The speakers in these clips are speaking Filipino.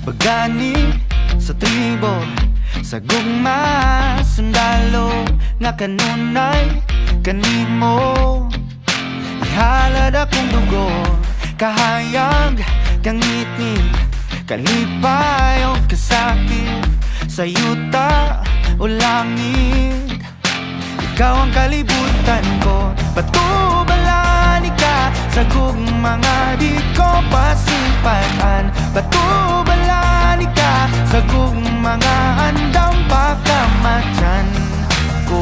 Pagani sa tribo, sa gugma, sundalo nga kanunay kanimo. Ihalad akong dugo, kahayag, kangitni, kalipay o kasakit, sa yuta o langit. Ikaw ang kalibutan ko, patubalani ka sa gugmanga di ko pasimpatan. Patubalani ka sa gugmanga andam pagkamatyan ko.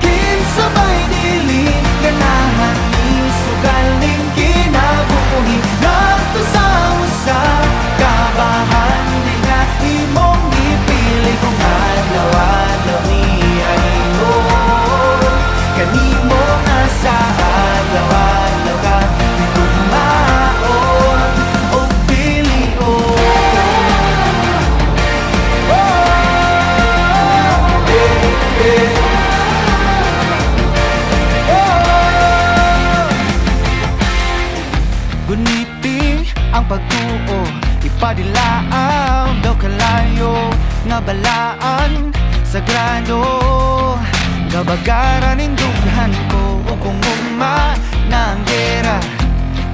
Kinsabay dili ganahan ni sugaling kinabuhi nato sa usa kabahan di nga imong gipili kung adlaw-adlaw niya ingon kanimo nga sa adlaw-adlaw ka di tugmaon o pilion. Guniti ang pagtuo, ipadilaang daw kalayo nga balaan sagrado. Gabagaran indughan ko o kung ugma na ang gera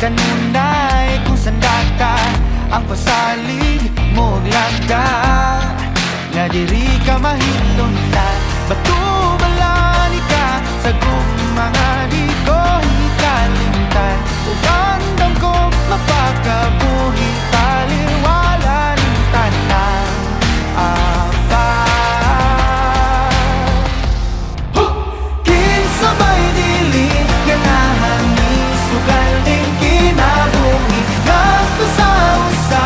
kanunay kung sandata ang pasalig mo lagda nga diri ka mahilundan. Batubalani ka sa gugmanga di ko hikalimtan. Ugandam ko mapakabuhi taliwala ng tanang kinsabay dili ganahan ni sugaling kinabuhi nato sa usa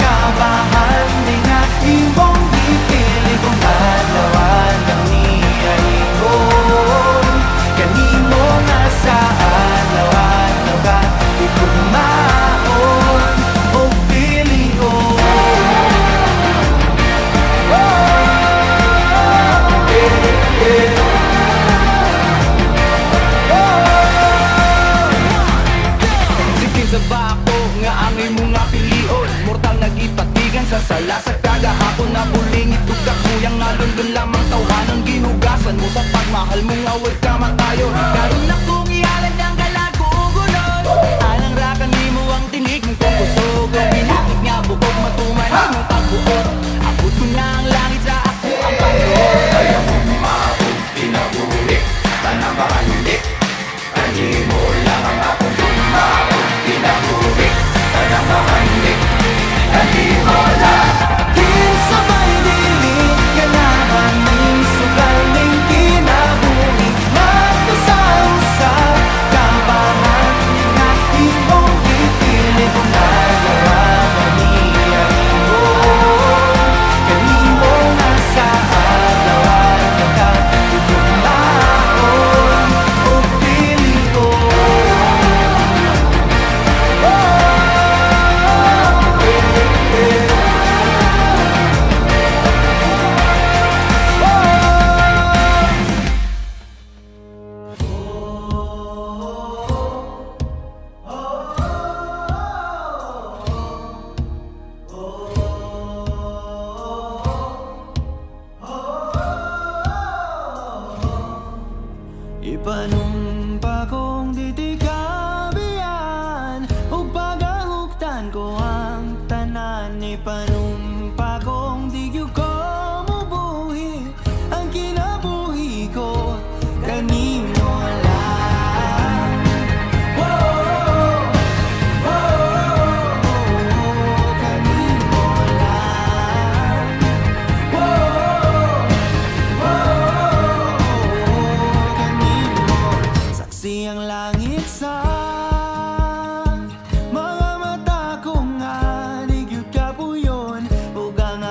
kabahan di nga imong gipili kung adlaw-adlaw niya ingon kanimo nga sa adlaw-adlaw ka itugmaon o pilion. Sa bako nga ang imong nga pilion, mortal nagipatigan sa sala sa kagahapon na buling itugak kuyang nga lundon lamang tawanon ginugasan mo sa pagmahal mo nga huwag ka matayon. Karon na kong ihalad ang kalagugunon alang rakan nimo ang tinig mong kong kusog ang binakit nga bukog matuman mong pagbuot. Abot ko na ang langit sa ako ang Panginoon. Ayaw mo maabot pinabuhi tanang makandik kanimo lang ang akong bumaon pinabuhi tanang makandik kanimo lang. Kinsabay dili ganahan ni sugaling kinabuhi nato sa usa kabahan nga imong gipili kung adlaw-adlaw niya ingon kanimo nga sa adlaw-adlaw ka itugmaon o pilion. Ipanumpa kong titikabihan o pagahuktan ko ang tanan. Ipanumpa kong tigyo ko mubuhi ang kinabuhi ko kanimo lang. Kanimo lang. Kanimo saksi ang langit sa mga mata ko nga di gyud kapuyon ug ang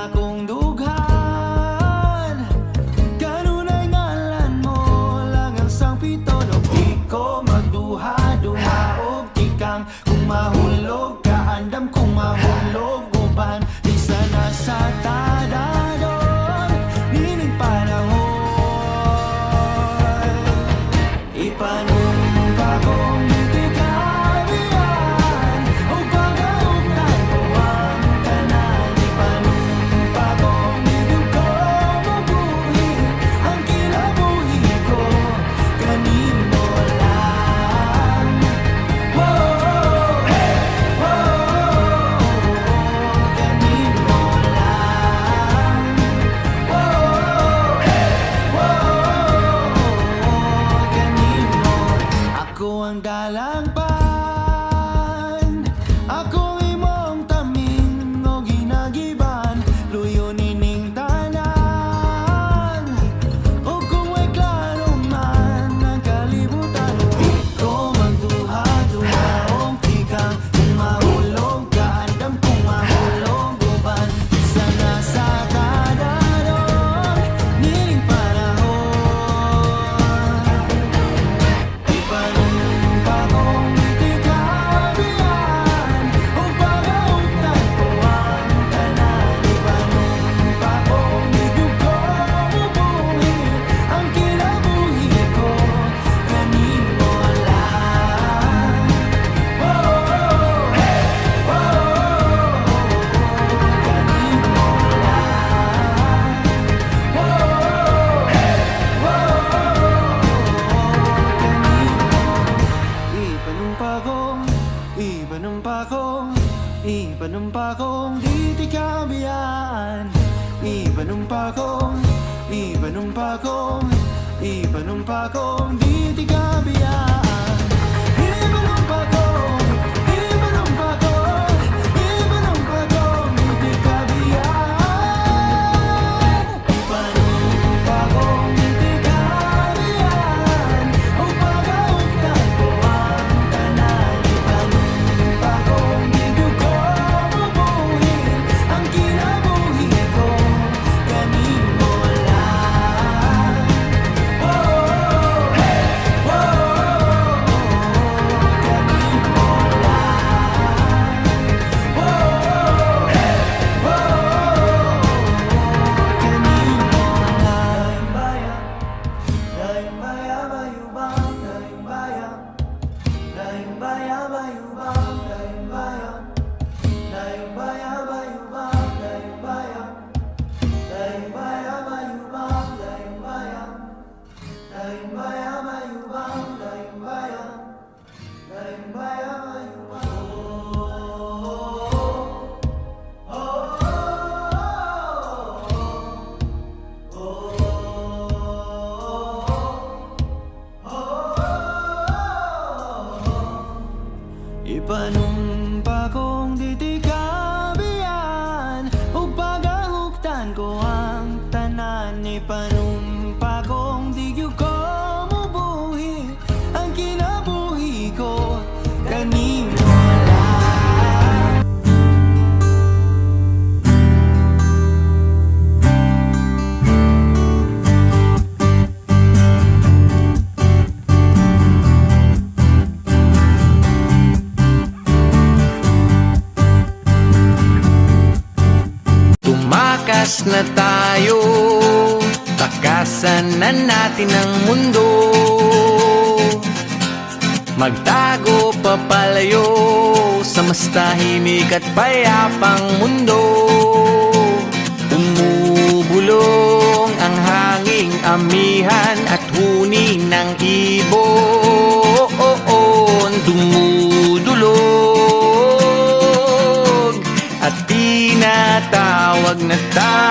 ipanumpa kong, ipanumpa kong, ipanumpa kong di di kabiyaan. Ipanumpa kong, ipanumpa kong, ipanumpa kong di di kabiyaan. Ipanumpa kong di di kabiyaan. O pag-auktan ko ang tanan. Ipanumpa kong di ko mabuhin ang kinabuhi ko. Kanimo lang. Ipanumpa kong di di kabiyaan. O pagahuktan ko ang tanan. Ipanumpa kong di ko mabuhi ang kinabuhi ko. Kanimo lang. Tumakas na tayo, takasan na natin ang mundo. Magtago papalayo sa mas tahimik at payapang mundo. Umubulong ang hanging amihan at huni ng ibon. Dumudulog at tinatawag na tayo.